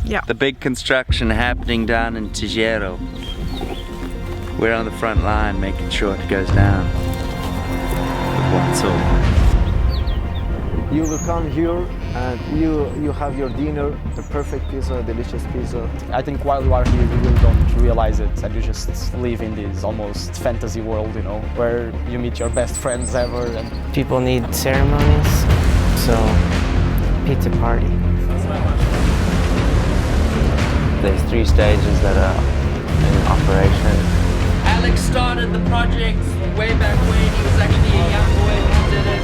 Yeah. The big construction happening down in Tojeiro. We're on the front line making sure it goes down with one soul. You will come here and you have your dinner, the perfect pizza, delicious pizza. I think while you are here, you really don't realize it, and you just live in this almost fantasy world, you know, where you meet your best friends ever. And people need ceremonies, so pizza party. There's 3 stages that are in operation. Alex started the project way back when he was actually a young boy when he did it.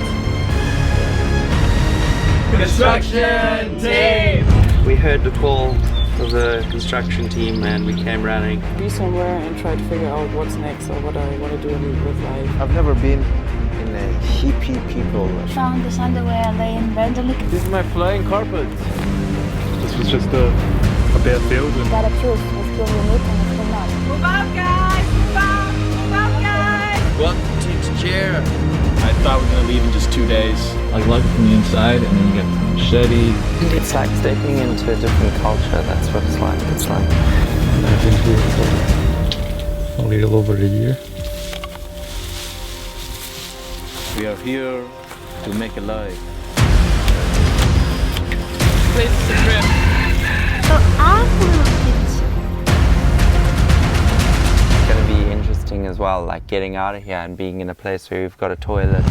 Construction team! We heard the call of the construction team and we came running. Be somewhere and try to figure out what's next or what I want to do with life. I've never been in a hippie people. Found this underwear laying randomly. This is my flying carpet. This was just a bare field. Gotta choose if you're unique and if you're not. Move out, guys! Move out! Move out, guys! Welcome to Tojeiro. I thought we were going to leave in just 2 days. I like it from the inside, and then you get the machete. It's like stepping into a different culture. That's what it's like. It's like I've been here for a little over a year. We are here to make a life. This is the trip. So it's going to be interesting as well, like getting out of here and being in a place where we've got a toilet.